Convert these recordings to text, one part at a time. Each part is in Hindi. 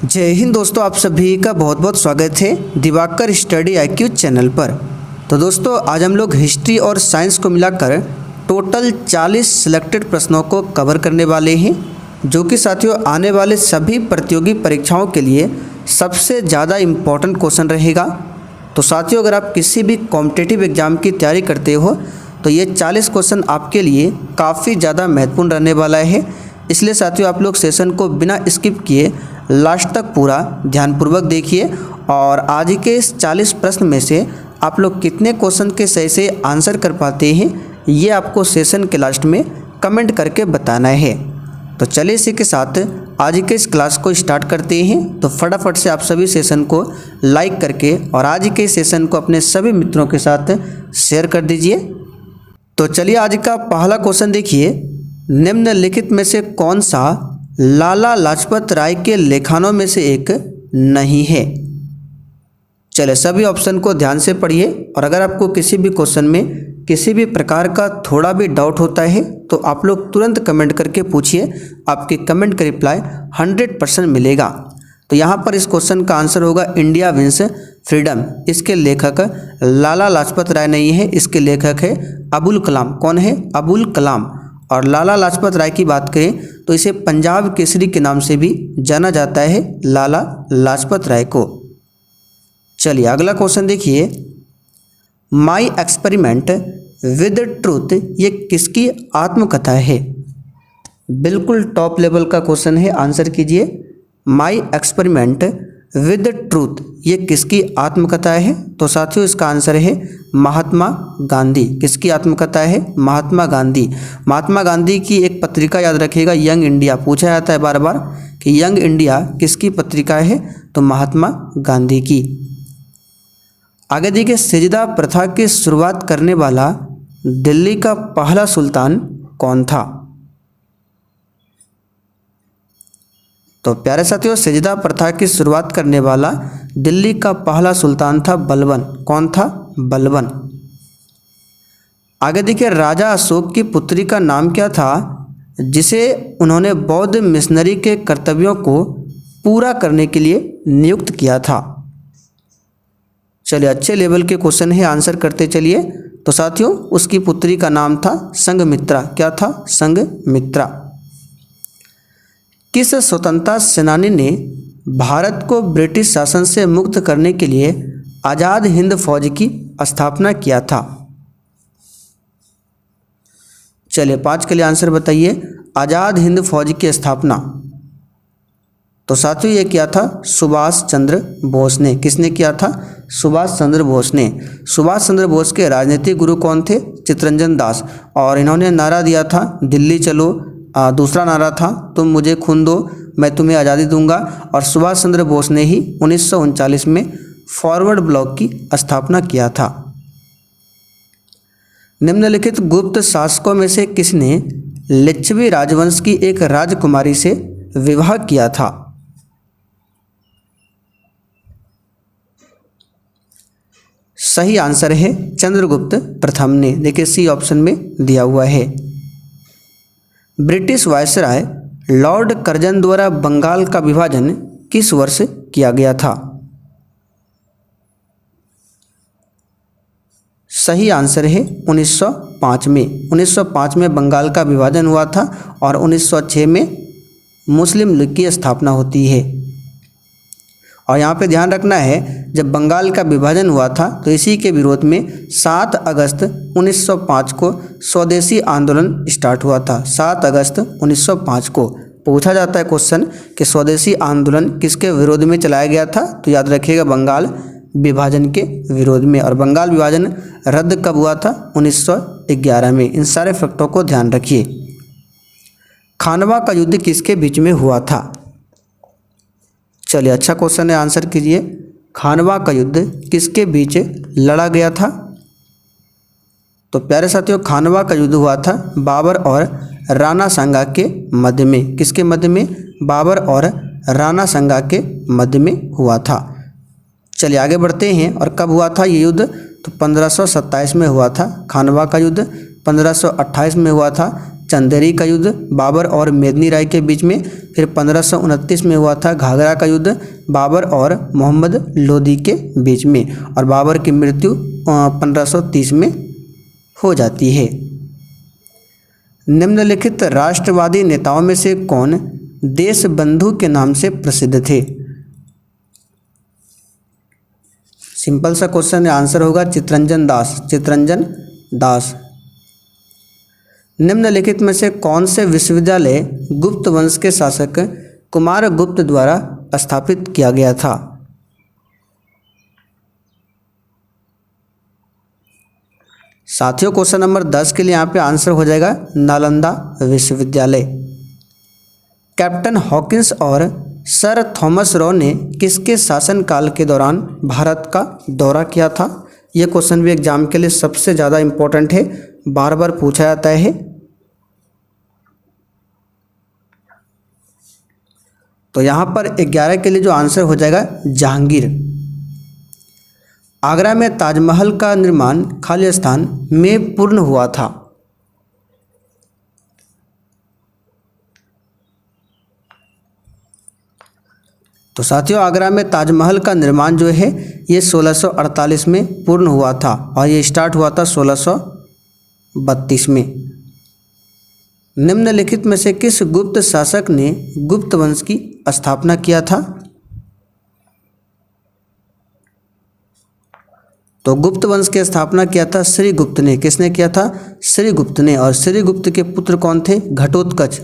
जय हिंद दोस्तों, आप सभी का बहुत बहुत स्वागत है दिवाकर स्टडी IQ चैनल पर। तो दोस्तों, आज हम लोग हिस्ट्री और साइंस को मिलाकर टोटल 40 सिलेक्टेड प्रश्नों को कवर करने वाले हैं, जो कि साथियों आने वाले सभी प्रतियोगी परीक्षाओं के लिए सबसे ज़्यादा इम्पोर्टेंट क्वेश्चन रहेगा। तो साथियों, अगर आप किसी भी कॉम्पिटिटिव एग्ज़ाम की तैयारी करते हो तो ये 40 क्वेश्चन आपके लिए काफ़ी ज़्यादा महत्वपूर्ण रहने वाला है। इसलिए साथियों, आप लोग सेशन को बिना स्किप किए लास्ट तक पूरा ध्यानपूर्वक देखिए और आज के इस 40 प्रश्न में से आप लोग कितने क्वेश्चन के सही से आंसर कर पाते हैं, ये आपको सेशन के लास्ट में कमेंट करके बताना है। तो चलिए इसी के साथ आज के इस क्लास को स्टार्ट करते हैं। तो फटाफट से आप सभी सेशन को लाइक करके और आज के सेशन को अपने सभी मित्रों के साथ शेयर कर दीजिए। तो चलिए आज का पहला क्वेश्चन देखिए, निम्नलिखित में से कौन सा लाला लाजपत राय के लेखनों में से एक नहीं है। चलिए सभी ऑप्शन को ध्यान से पढ़िए और अगर आपको किसी भी क्वेश्चन में किसी भी प्रकार का थोड़ा भी डाउट होता है तो आप लोग तुरंत कमेंट करके पूछिए, आपके कमेंट का रिप्लाई 100% मिलेगा। तो यहाँ पर इस क्वेश्चन का आंसर होगा इंडिया विंस फ्रीडम। इसके लेखक लाला लाजपत राय नहीं है, इसके लेखक है अबुल कलाम। कौन है? अबुल कलाम। और लाला लाजपत राय की बात करें तो इसे पंजाब केसरी के नाम से भी जाना जाता है, लाला लाजपत राय को। चलिए अगला क्वेश्चन देखिए, माई एक्सपेरिमेंट विद ट्रूथ ये किसकी आत्मकथा है? बिल्कुल टॉप लेवल का क्वेश्चन है, आंसर कीजिए। माई एक्सपेरिमेंट विद ट्रूथ ये किसकी आत्मकथा है? तो साथियों इसका आंसर है महात्मा गांधी। किसकी आत्मकथा है? महात्मा गांधी। महात्मा गांधी की एक पत्रिका याद रखिएगा, यंग इंडिया। पूछा जाता है बार बार कि यंग इंडिया किसकी पत्रिका है? तो महात्मा गांधी की। आगे देखिए, सजदा प्रथा की शुरुआत करने वाला दिल्ली का पहला सुल्तान कौन था? तो प्यारे साथियों, सजदा प्रथा की शुरुआत करने वाला दिल्ली का पहला सुल्तान था बलबन। कौन था? बलबन। आगे देखिए, राजा अशोक की पुत्री का नाम क्या था जिसे उन्होंने बौद्ध मिशनरी के कर्तव्यों को पूरा करने के लिए नियुक्त किया था? चलिए अच्छे लेवल के क्वेश्चन है, आंसर करते चलिए। तो साथियों उसकी पुत्री का नाम था संघमित्रा। क्या था? संघमित्रा। किस स्वतंत्रता सेनानी ने भारत को ब्रिटिश शासन से मुक्त करने के लिए आज़ाद हिंद फौज की स्थापना किया था? चलिए 5 के लिए आंसर बताइए। आज़ाद हिंद फौज की स्थापना तो साथियों ये किया था सुभाष चंद्र बोस ने। किसने किया था? सुभाष चंद्र बोस ने। सुभाष चंद्र बोस के राजनीतिक गुरु कौन थे? चित्तरंजन दास। और इन्होंने नारा दिया था दिल्ली चलो। दूसरा नारा था तुम मुझे खून दो मैं तुम्हें आज़ादी दूंगा। और सुभाष चंद्र बोस ने ही 1939 में फॉरवर्ड ब्लॉक की स्थापना किया था। निम्नलिखित गुप्त शासकों में से किसने लिच्छवी राजवंश की एक राजकुमारी से विवाह किया था? सही आंसर है चंद्रगुप्त प्रथम ने। देखिए सी ऑप्शन में दिया हुआ है। ब्रिटिश वायसराय लॉर्ड कर्जन द्वारा बंगाल का विभाजन किस वर्ष किया गया था? सही आंसर है 1905 में। 1905 में बंगाल का विभाजन हुआ था और 1906 में मुस्लिम लीग की स्थापना होती है। और यहाँ पे ध्यान रखना है, जब बंगाल का विभाजन हुआ था तो इसी के विरोध में 7 अगस्त 1905 को स्वदेशी आंदोलन स्टार्ट हुआ था। 7 अगस्त 1905 को पूछा जाता है क्वेश्चन कि स्वदेशी आंदोलन किसके विरोध में चलाया गया था? तो याद रखिएगा बंगाल विभाजन के विरोध में। और बंगाल विभाजन रद्द कब हुआ था? 1911 में। इन सारे फैक्टों को ध्यान रखिए। खानवा का युद्ध किसके बीच में हुआ था? चलिए अच्छा क्वेश्चन है, आंसर कीजिए। खानवा का युद्ध किसके बीच लड़ा गया था? तो प्यारे साथियों खानवा का युद्ध हुआ था बाबर और राणा सांगा के मध्य में। किसके मध्य में? बाबर और राणा सांगा के मध्य में हुआ था। चलिए आगे बढ़ते हैं। और कब हुआ था ये युद्ध? तो 1527 में हुआ था। खानवा का युद्ध 1528 में हुआ था। चंदेरी का युद्ध बाबर और मेदिनी राय के बीच में। फिर 1529 में हुआ था घाघरा का युद्ध बाबर और मोहम्मद लोदी के बीच में, और बाबर की मृत्यु 1530 में हो जाती है। निम्नलिखित राष्ट्रवादी नेताओं में से कौन देशबंधु के नाम से प्रसिद्ध थे? सिंपल सा क्वेश्चन है, आंसर होगा चित्तरंजन दास। चित्तरंजन दास। निम्नलिखित में से कौन से विश्वविद्यालय गुप्त वंश के शासक कुमार गुप्त द्वारा स्थापित किया गया था? साथियों क्वेश्चन नंबर 10 के लिए यहाँ पे आंसर हो जाएगा नालंदा विश्वविद्यालय। कैप्टन हॉकिंस और सर थॉमस रॉ ने किसके शासनकाल के दौरान भारत का दौरा किया था? यह क्वेश्चन भी एग्जाम के लिए सबसे ज़्यादा इम्पोर्टेंट है, बार बार पूछा जाता है। तो यहाँ पर 11 के लिए जो आंसर हो जाएगा जहांगीर। आगरा में ताजमहल का निर्माण खालिस्तान में पूर्ण हुआ था। तो साथियों आगरा में ताजमहल का निर्माण जो है ये 1648 में पूर्ण हुआ था और ये स्टार्ट हुआ था 1632 में। निम्नलिखित में से किस गुप्त शासक ने गुप्त वंश की स्थापना किया था? तो गुप्त वंश की स्थापना किया था श्रीगुप्त ने। किसने किया था? श्रीगुप्त ने। और श्रीगुप्त के पुत्र कौन थे? घटोत्कच।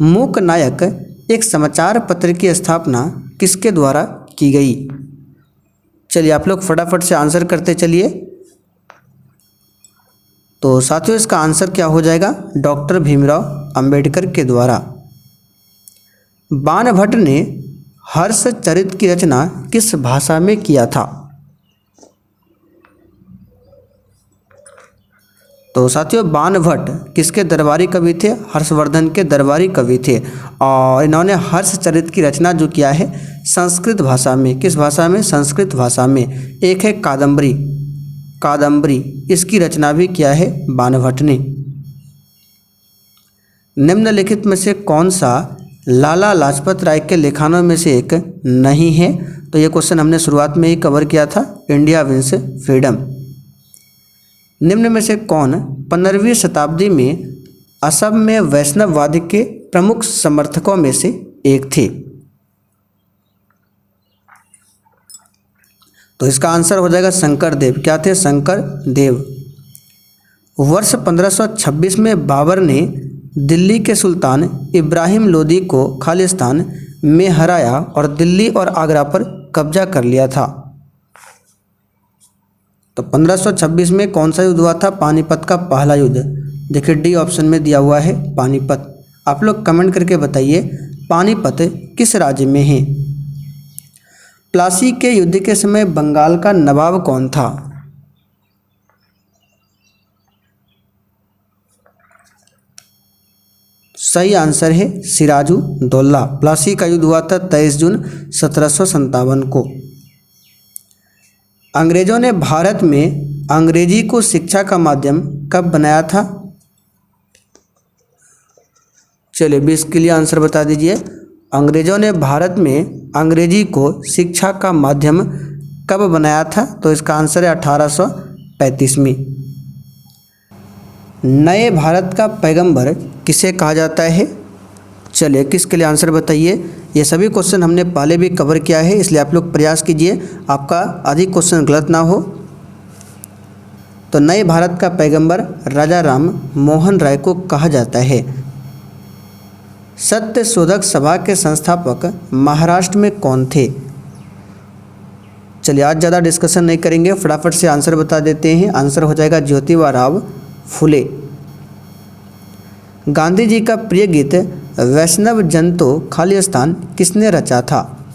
मूक नायक एक समाचार पत्र की स्थापना किसके द्वारा की गई? चलिए आप लोग फटाफट से आंसर करते चलिए। तो साथियों इसका आंसर क्या हो जाएगा? डॉक्टर भीमराव अंबेडकर के द्वारा। बाणभट्ट ने हर्षचरित की रचना किस भाषा में किया था? तो साथियों बाणभट्ट किसके दरबारी कवि थे? हर्षवर्धन के दरबारी कवि थे और इन्होंने हर्षचरित की रचना जो किया है संस्कृत भाषा में। किस भाषा में? संस्कृत भाषा में। एक है कादम्बरी, कादम्बरी इसकी रचना भी किया है बाणभट्ट ने। निम्नलिखित में से कौन सा लाला लाजपत राय के लेखनों में से एक नहीं है? तो ये क्वेश्चन हमने शुरुआत में ही कवर किया था, इंडिया विंस फ्रीडम। निम्न में से कौन 15वीं शताब्दी में असम में वैष्णववाद के प्रमुख समर्थकों में से एक थे? तो इसका आंसर हो जाएगा शंकर देव। क्या थे? शंकर देव। वर्ष 1526 में बाबर ने दिल्ली के सुल्तान इब्राहिम लोदी को खालिस्तान में हराया और दिल्ली और आगरा पर कब्जा कर लिया था। तो 1526 में कौन सा युद्ध हुआ था? पानीपत का पहला युद्ध। देखिए डी ऑप्शन में दिया हुआ है पानीपत। आप लोग कमेंट करके बताइए पानीपत किस राज्य में है? प्लासी के युद्ध के समय बंगाल का नवाब कौन था? सही आंसर है सिराजुद्दौला। प्लासी का युद्ध हुआ था 23 जून 1757 को। अंग्रेजों ने भारत में अंग्रेजी को शिक्षा का माध्यम कब बनाया था? चलिए 20 के लिए आंसर बता दीजिए। अंग्रेजों ने भारत में अंग्रेजी को शिक्षा का माध्यम कब बनाया था? तो इसका आंसर है 1835 में। नए भारत का पैगंबर किसे कहा जाता है? चलिए किसके लिए आंसर बताइए। ये सभी क्वेश्चन हमने पहले भी कवर किया है, इसलिए आप लोग प्रयास कीजिए आपका अधिक क्वेश्चन गलत ना हो। तो नए भारत का पैगंबर राजा राम मोहन राय को कहा जाता है। सत्य शोधक सभा के संस्थापक महाराष्ट्र में कौन थे? चलिए आज ज़्यादा डिस्कशन नहीं करेंगे, फटाफट से आंसर बता देते हैं। आंसर हो जाएगा ज्योतिबा फुले। गांधी जी का प्रिय गीत वैष्णव जन तो खालिस्तान किसने रचा था?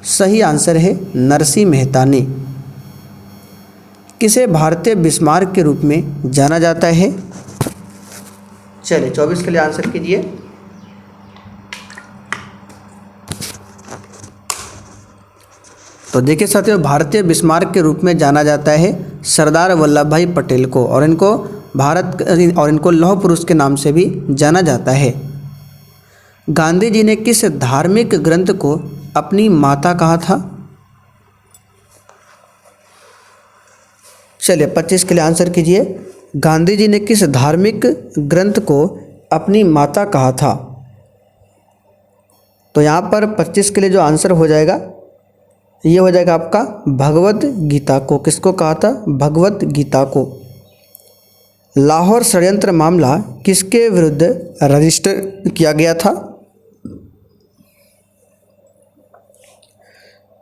सही आंसर है नरसिंह मेहता ने। किसे भारतीय बिस्मार्क के रूप में जाना जाता है? चलिए 24 के लिए आंसर कीजिए। तो देखिए साथियों भारतीय बिस्मार्क के रूप में जाना जाता है सरदार वल्लभ भाई पटेल को, और इनको लौह पुरुष के नाम से भी जाना जाता है। गांधी जी ने किस धार्मिक ग्रंथ को अपनी माता कहा था? चलिए 25 के लिए आंसर कीजिए। गांधी जी ने किस धार्मिक ग्रंथ को अपनी माता कहा था? तो यहाँ पर 25 के लिए जो आंसर हो जाएगा ये हो जाएगा आपका भगवत गीता को। किसको कहा था? भगवत गीता को। लाहौर षड्यंत्र मामला किसके विरुद्ध रजिस्टर किया गया था?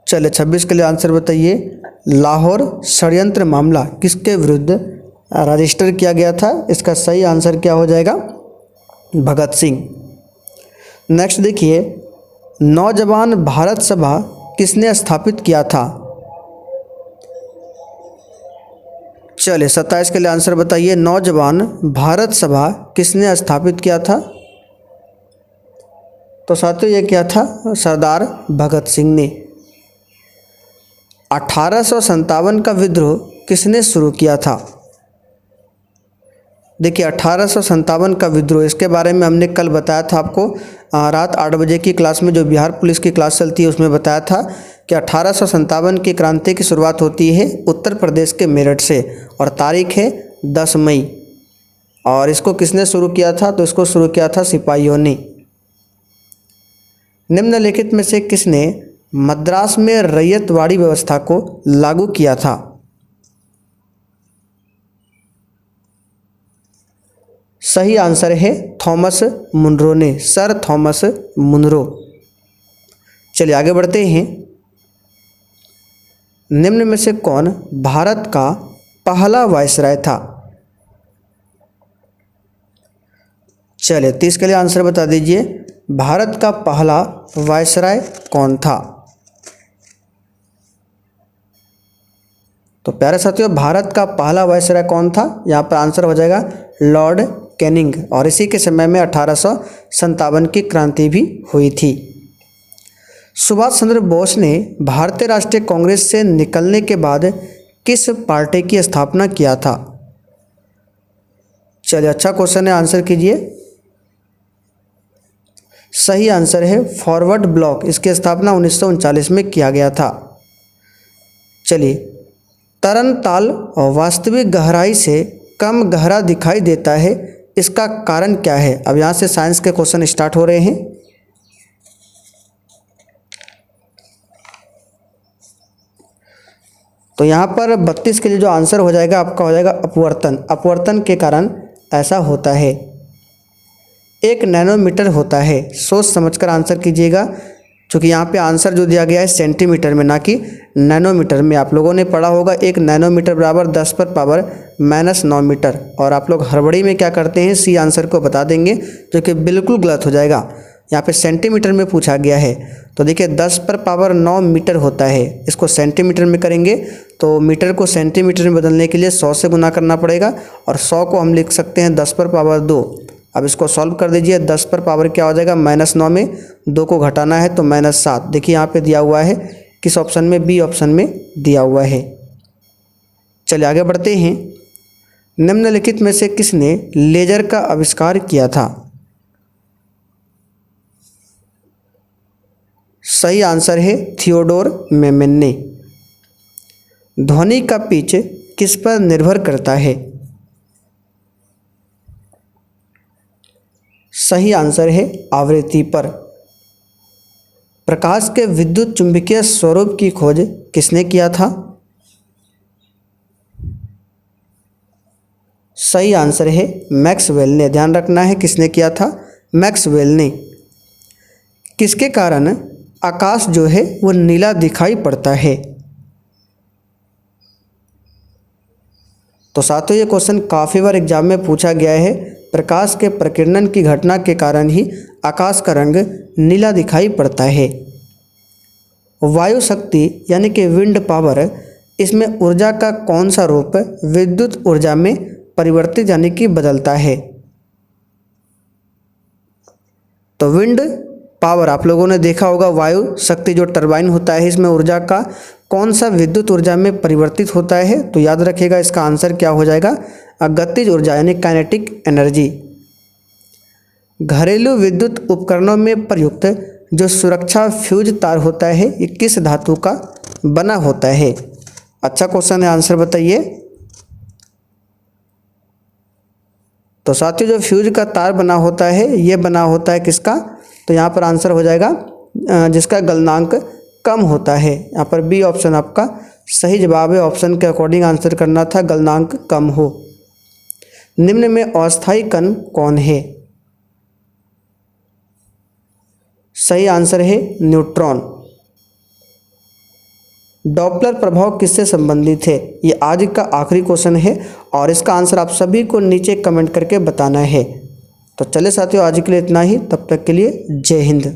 चलिए 26 के लिए आंसर बताइए। लाहौर षड्यंत्र मामला किसके विरुद्ध रजिस्टर किया गया था? इसका सही आंसर क्या हो जाएगा? भगत सिंह। नेक्स्ट देखिए, नौजवान भारत सभा किसने स्थापित किया था? चलिए 27 के लिए आंसर बताइए। नौजवान भारत सभा किसने स्थापित किया था? तो साथियों ये क्या था? सरदार भगत सिंह ने। 1857 का विद्रोह किसने शुरू किया था? देखिए 1857 का विद्रोह, इसके बारे में हमने कल बताया था आपको रात 8 बजे की क्लास में, जो बिहार पुलिस की क्लास चलती है उसमें बताया था कि 1857 की क्रांति की शुरुआत होती है उत्तर प्रदेश के मेरठ से और तारीख है 10 मई। और इसको किसने शुरू किया था? तो इसको शुरू किया था सिपाहियों ने। निम्नलिखित में से किसने मद्रास में रैयतवाड़ी व्यवस्था को लागू किया था? सही आंसर है थॉमस मुनरो ने, सर थॉमस मुनरो। चलिए आगे बढ़ते हैं। निम्न में से कौन भारत का पहला वायसराय था? चलिए 30 के लिए आंसर बता दीजिए। भारत का पहला वायसराय कौन था? तो प्यारे साथियों, भारत का पहला वायसराय कौन था? यहाँ पर आंसर हो जाएगा लॉर्ड कैनिंग, और इसी के समय में 1857 की क्रांति भी हुई थी। सुभाष चंद्र बोस ने भारतीय राष्ट्रीय कांग्रेस से निकलने के बाद किस पार्टी की स्थापना किया था? चलिए अच्छा क्वेश्चन है, आंसर कीजिए। सही आंसर है फॉरवर्ड ब्लॉक। इसकी स्थापना 1939 में किया गया था। चलिए, तरन ताल वास्तविक गहराई से कम गहरा दिखाई देता है, इसका कारण क्या है? अब यहाँ से साइंस के क्वेश्चन स्टार्ट हो रहे हैं। तो यहाँ पर 32 के लिए जो आंसर हो जाएगा आपका हो जाएगा अपवर्तन। अपवर्तन के कारण ऐसा होता है। 1 नैनोमीटर होता है। सोच समझकर आंसर कीजिएगा, क्योंकि यहाँ पे आंसर जो दिया गया है सेंटीमीटर में, ना कि नैनोमीटर में। आप लोगों ने पढ़ा होगा 1 नैनोमीटर बराबर 10 पर पावर -9 मीटर, और आप लोग हड़बड़ी में क्या करते हैं, सी आंसर को बता देंगे, जो कि बिल्कुल गलत हो जाएगा। यहाँ पे सेंटीमीटर में पूछा गया है। तो देखिए 10 पर पावर 9 मीटर होता है, इसको सेंटीमीटर में करेंगे तो मीटर को सेंटीमीटर में बदलने के लिए 100 से गुना करना पड़ेगा, और 100 को हम लिख सकते हैं 10 पर पावर 2। अब इसको सॉल्व कर दीजिए। 10 पर पावर क्या हो जाएगा? -9 में 2 को घटाना है तो -7। देखिए यहाँ पे दिया हुआ है, किस ऑप्शन में? बी ऑप्शन में दिया हुआ है। चलिए आगे बढ़ते हैं। निम्नलिखित में से किसने लेजर का आविष्कार किया था? सही आंसर है थियोडोर मेमन ने। ध्वनि का पिच किस पर निर्भर करता है? सही आंसर है आवृत्ति पर। प्रकाश के विद्युत चुंबकीय स्वरूप की खोज किसने किया था? सही आंसर है मैक्सवेल ने। ध्यान रखना है किसने किया था? मैक्सवेल ने। किसके कारण आकाश जो है वो नीला दिखाई पड़ता है? तो साथियों ये क्वेश्चन काफ़ी बार एग्जाम में पूछा गया है। प्रकाश के प्रकीर्णन की घटना के कारण ही आकाश का रंग नीला दिखाई पड़ता है। वायु शक्ति यानी कि विंड पावर, इसमें ऊर्जा का कौन सा रूप विद्युत ऊर्जा में परिवर्तित यानी कि बदलता है? तो विंड पावर, आप लोगों ने देखा होगा वायु शक्ति जो टरबाइन होता है इसमें ऊर्जा का कौन सा विद्युत ऊर्जा में परिवर्तित होता है, तो याद रखिएगा इसका आंसर क्या हो जाएगा, गतिज ऊर्जा यानी काइनेटिक एनर्जी। घरेलू विद्युत उपकरणों में प्रयुक्त जो सुरक्षा फ्यूज तार होता है ये किस धातु का बना होता है। अच्छा क्वेश्चन है, आंसर बताइए। तो साथियों जो फ्यूज का तार बना होता है ये बना होता है किसका, तो यहाँ पर आंसर हो जाएगा जिसका गलनांक कम होता है। यहाँ पर बी ऑप्शन आपका सही जवाब है। ऑप्शन के अकॉर्डिंग आंसर करना था, गलनांक कम हो। निम्न में अस्थायी कण कौन है, सही आंसर है न्यूट्रॉन। डॉपलर प्रभाव किससे संबंधित है, ये आज का आखिरी क्वेश्चन है और इसका आंसर आप सभी को नीचे कमेंट करके बताना है। तो चलिए साथियों आज के लिए इतना ही, तब तक के लिए जय हिंद।